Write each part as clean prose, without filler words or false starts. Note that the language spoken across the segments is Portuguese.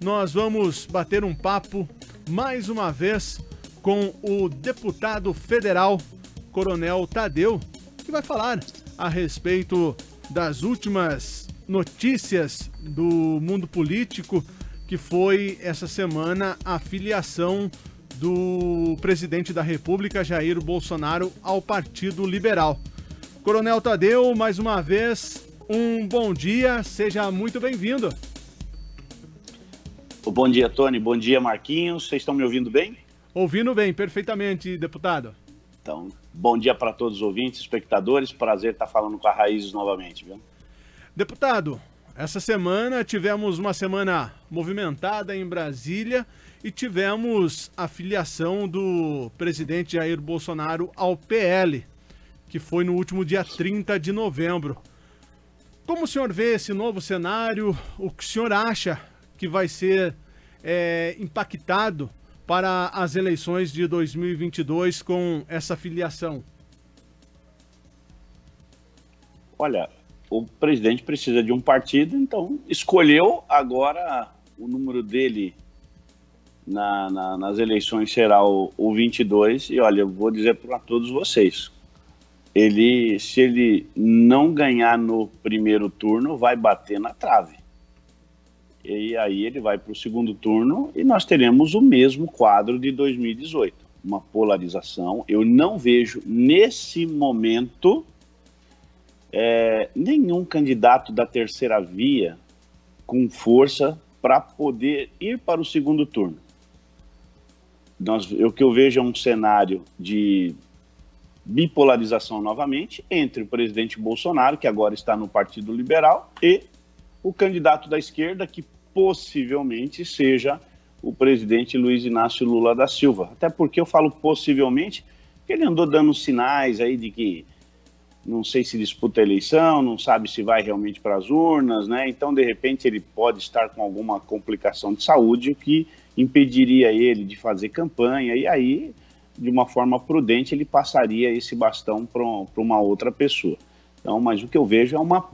nós vamos bater um papo mais uma vez com o deputado federal Coronel Thadeu, que vai falar a respeito das últimas notícias do mundo político, que foi essa semana a filiação do presidente da República, Jair Bolsonaro, ao Partido Liberal. Coronel Thadeu, mais uma vez, um bom dia, seja muito bem-vindo. Bom dia, Tony, bom dia, Marquinhos, vocês estão me ouvindo bem? Ouvindo bem, perfeitamente, deputado. Então, bom dia para todos os ouvintes, espectadores, prazer estar falando com a Raízes novamente, viu? Deputado, essa semana tivemos uma semana movimentada em Brasília e tivemos a filiação do presidente Jair Bolsonaro ao PL, que foi no último dia 30 de novembro. Como o senhor vê esse novo cenário? O que o senhor acha que vai ser impactado para as eleições de 2022 com essa filiação? Olha, o presidente precisa de um partido, então escolheu. Agora o número dele nas eleições será o 22. E olha, eu vou dizer para todos vocês, se ele não ganhar no primeiro turno, vai bater na trave. E aí ele vai para o segundo turno e nós teremos o mesmo quadro de 2018, uma polarização. Eu não vejo nesse momento nenhum candidato da terceira via com força para poder ir para o segundo turno. O que eu vejo é um cenário de bipolarização novamente entre o presidente Bolsonaro, que agora está no Partido Liberal, e o candidato da esquerda, que possivelmente seja o presidente Luiz Inácio Lula da Silva. Até porque eu falo possivelmente, porque ele andou dando sinais aí de que não sei se disputa a eleição, não sabe se vai realmente para as urnas, né? Então, de repente, ele pode estar com alguma complicação de saúde, o que impediria ele de fazer campanha, e aí, de uma forma prudente, ele passaria esse bastão para uma outra pessoa. Então, mas o que eu vejo é uma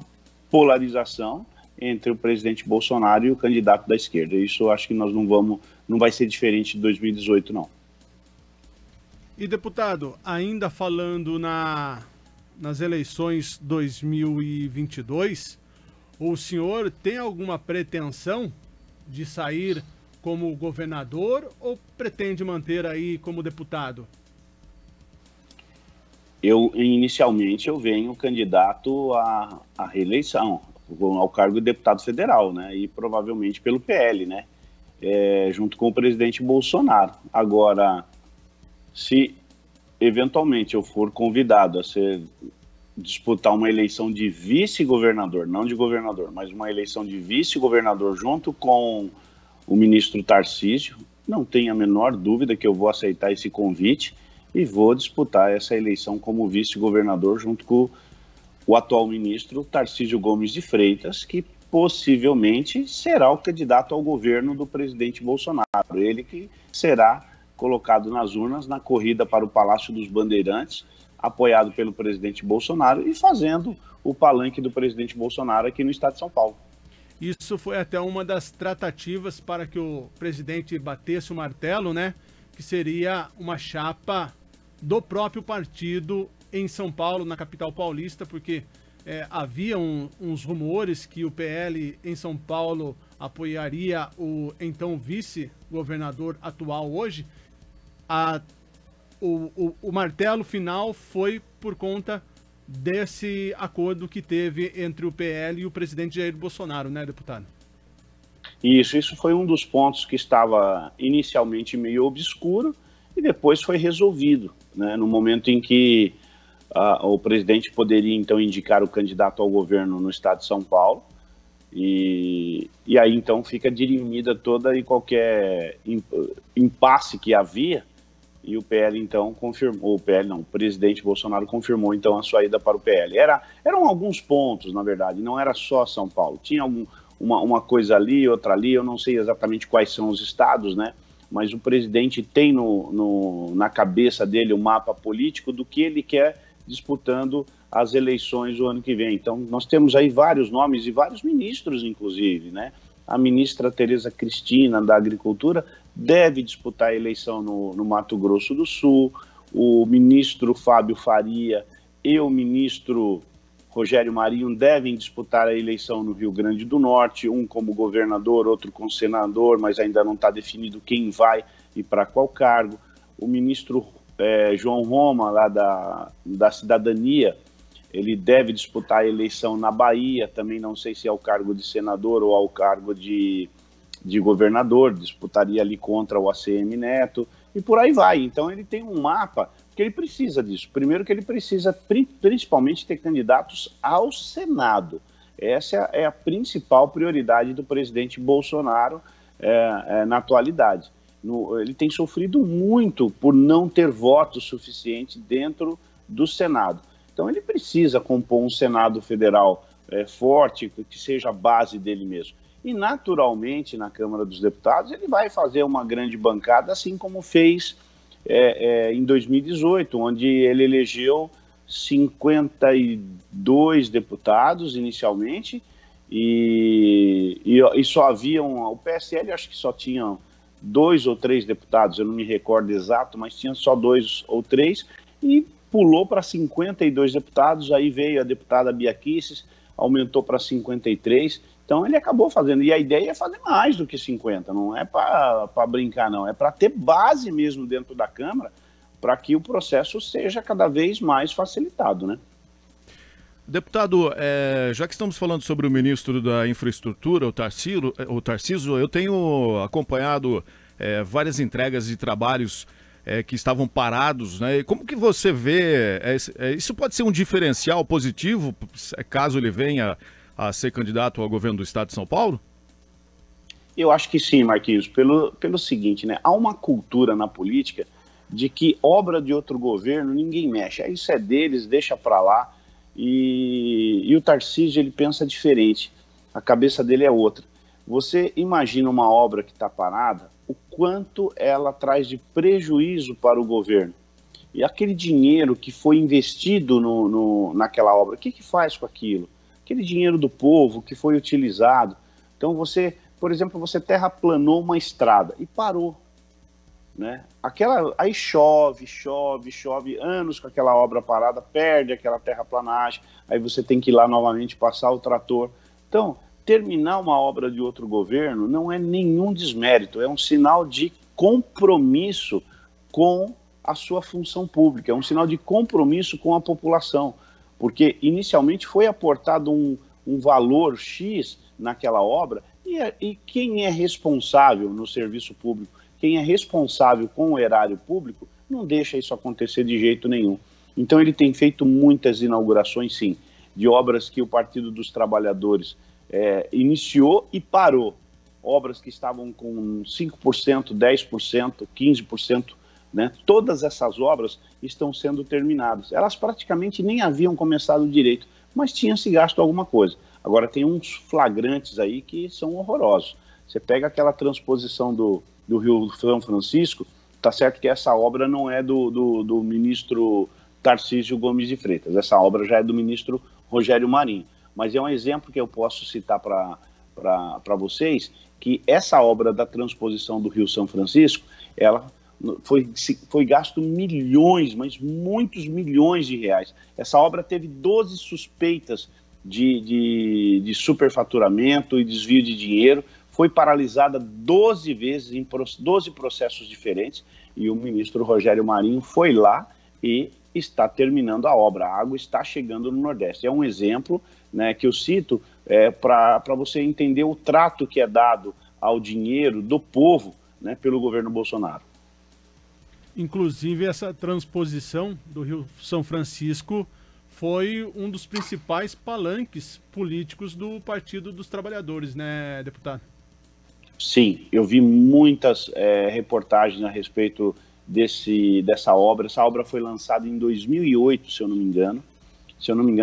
polarização entre o presidente Bolsonaro e o candidato da esquerda. Isso eu acho que nós não vai ser diferente de 2018, não. E, deputado, ainda falando nas eleições 2022, o senhor tem alguma pretensão de sair como governador ou pretende manter aí como deputado? Inicialmente, eu venho candidato à reeleição, ao cargo de deputado federal, né? E provavelmente pelo PL, né? Junto com o presidente Bolsonaro. Agora, se eventualmente eu for convidado a disputar uma eleição de vice-governador, não de governador, mas uma eleição de vice-governador junto com o ministro Tarcísio, não tenho a menor dúvida que eu vou aceitar esse convite e vou disputar essa eleição como vice-governador junto com o atual ministro Tarcísio Gomes de Freitas, que possivelmente será o candidato ao governo do presidente Bolsonaro. Ele que será colocado nas urnas na corrida para o Palácio dos Bandeirantes, apoiado pelo presidente Bolsonaro e fazendo o palanque do presidente Bolsonaro aqui no estado de São Paulo. Isso foi até uma das tratativas para que o presidente batesse o martelo, né? Que seria uma chapa do próprio partido em São Paulo, na capital paulista, porque havia uns rumores que o PL em São Paulo apoiaria o então vice-governador atual hoje. O martelo final foi por conta desse acordo que teve entre o PL e o presidente Jair Bolsonaro, né, deputado? Isso foi um dos pontos que estava inicialmente meio obscuro e depois foi resolvido, né, no momento em que o presidente poderia então indicar o candidato ao governo no estado de São Paulo e aí então fica dirimida toda e qualquer impasse que havia. E o PL, então, confirmou, o presidente Bolsonaro confirmou, então, a sua ida para o PL. Eram alguns pontos, na verdade, não era só São Paulo. Tinha uma coisa ali, outra ali, eu não sei exatamente quais são os estados, né? Mas o presidente tem na cabeça dele o mapa político do que ele quer disputando as eleições do ano que vem. Então, nós temos aí vários nomes e vários ministros, inclusive, né? a ministra Tereza Cristina, da Agricultura, deve disputar a eleição no Mato Grosso do Sul, o ministro Fábio Faria e o ministro Rogério Marinho devem disputar a eleição no Rio Grande do Norte, um como governador, outro como senador, mas ainda não está definido quem vai e para qual cargo. O ministro João Roma, lá da Cidadania, ele deve disputar a eleição na Bahia, também não sei se é ao cargo de senador ou ao cargo de governador, disputaria ali contra o ACM Neto, e por aí vai. Então ele tem um mapa, que ele precisa disso. Primeiro que ele precisa principalmente ter candidatos ao Senado. Essa é a principal prioridade do presidente Bolsonaro na atualidade. Ele tem sofrido muito por não ter voto suficiente dentro do Senado. Então ele precisa compor um Senado federal forte, que seja a base dele mesmo. E naturalmente na Câmara dos Deputados ele vai fazer uma grande bancada, assim como fez em 2018, onde ele elegeu 52 deputados inicialmente e só haviam, o PSL acho que só tinha 2 ou 3 deputados, eu não me recordo exato, mas tinha só 2 ou 3 e pulou para 52 deputados, aí veio a deputada Bia Kicis, aumentou para 53, então ele acabou fazendo, e a ideia é fazer mais do que 50, não é para brincar não, é para ter base mesmo dentro da Câmara, para que o processo seja cada vez mais facilitado, né? Deputado, já que estamos falando sobre o ministro da Infraestrutura, o Tarcísio, eu tenho acompanhado várias entregas de trabalhos que estavam parados, né? E como que você vê, isso pode ser um diferencial positivo, caso ele venha a ser candidato ao governo do estado de São Paulo? Eu acho que sim, Marquinhos, pelo seguinte, né? Há uma cultura na política de que obra de outro governo ninguém mexe, isso é deles, deixa para lá, e o Tarcísio ele pensa diferente, a cabeça dele é outra. Você imagina uma obra que está parada, o quanto ela traz de prejuízo para o governo. E aquele dinheiro que foi investido naquela obra, o que faz com aquilo? Aquele dinheiro do povo que foi utilizado. Então você, por exemplo, você terraplanou uma estrada e parou, né? Aí chove, anos com aquela obra parada, perde aquela terraplanagem, aí você tem que ir lá novamente passar o trator. Então, terminar uma obra de outro governo não é nenhum desmérito, é um sinal de compromisso com a sua função pública, é um sinal de compromisso com a população, porque inicialmente foi aportado um valor X naquela obra, e quem é responsável no serviço público, quem é responsável com o erário público, não deixa isso acontecer de jeito nenhum. Então ele tem feito muitas inaugurações, sim, de obras que o Partido dos Trabalhadores iniciou e parou. Obras que estavam com 5%, 10%, 15%, né? Todas essas obras estão sendo terminadas. Elas praticamente nem haviam começado direito, mas tinha se gasto alguma coisa. Agora tem uns flagrantes aí que são horrorosos. Você pega aquela transposição do Rio São Francisco, tá certo que essa obra não é do ministro Tarcísio Gomes de Freitas, essa obra já é do ministro Rogério Marinho, mas é um exemplo que eu posso citar para vocês, que essa obra da transposição do Rio São Francisco, ela foi gasto milhões, mas muitos milhões de reais. Essa obra teve 12 suspeitas de superfaturamento e desvio de dinheiro, foi paralisada 12 vezes em 12 processos diferentes, e o ministro Rogério Marinho foi lá e está terminando a obra. A água está chegando no Nordeste. É um exemplo, né, que eu cito para você entender o trato que é dado ao dinheiro do povo, né, pelo governo Bolsonaro. Inclusive, essa transposição do Rio São Francisco foi um dos principais palanques políticos do Partido dos Trabalhadores, né, deputado? Sim, eu vi muitas reportagens a respeito dessa obra. Essa obra foi lançada em 2008, se eu não me engano.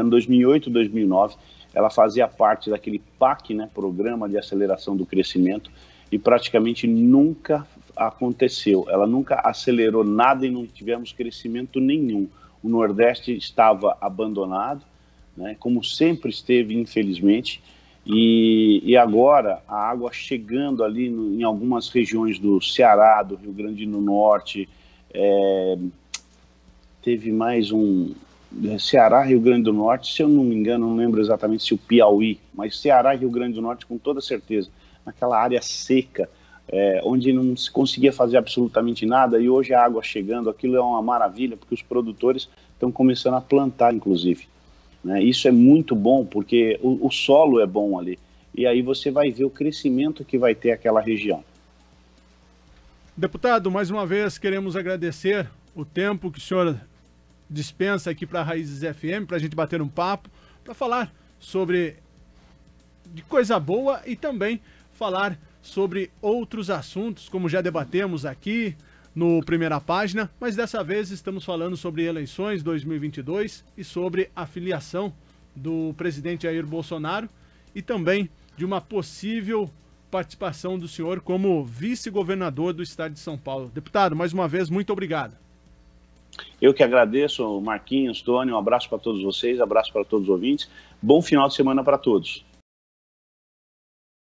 2008, 2009. Ela fazia parte daquele PAC, né, Programa de Aceleração do Crescimento, e praticamente nunca aconteceu. Ela nunca acelerou nada e não tivemos crescimento nenhum. O Nordeste estava abandonado, né, como sempre esteve, infelizmente, E agora a água chegando ali em algumas regiões do Ceará, do Rio Grande do Norte, teve mais um... Ceará, Rio Grande do Norte, se eu não me engano, não lembro exatamente se o Piauí, mas Ceará e Rio Grande do Norte com toda certeza, naquela área seca, onde não se conseguia fazer absolutamente nada, e hoje a água chegando, aquilo é uma maravilha, porque os produtores estão começando a plantar, inclusive. Né? Isso é muito bom, porque o solo é bom ali, e aí você vai ver o crescimento que vai ter aquela região. Deputado, mais uma vez queremos agradecer o tempo que o senhor dispensa aqui para a Raízes FM, para a gente bater um papo, para falar sobre de coisa boa e também falar sobre outros assuntos, como já debatemos aqui no Primeira Página, mas dessa vez estamos falando sobre eleições 2022 e sobre a filiação do presidente Jair Bolsonaro e também de uma possível participação do senhor como vice-governador do estado de São Paulo. Deputado, mais uma vez, muito obrigado. Eu que agradeço, Marquinhos, Tony, um abraço para todos vocês, abraço para todos os ouvintes. Bom final de semana para todos.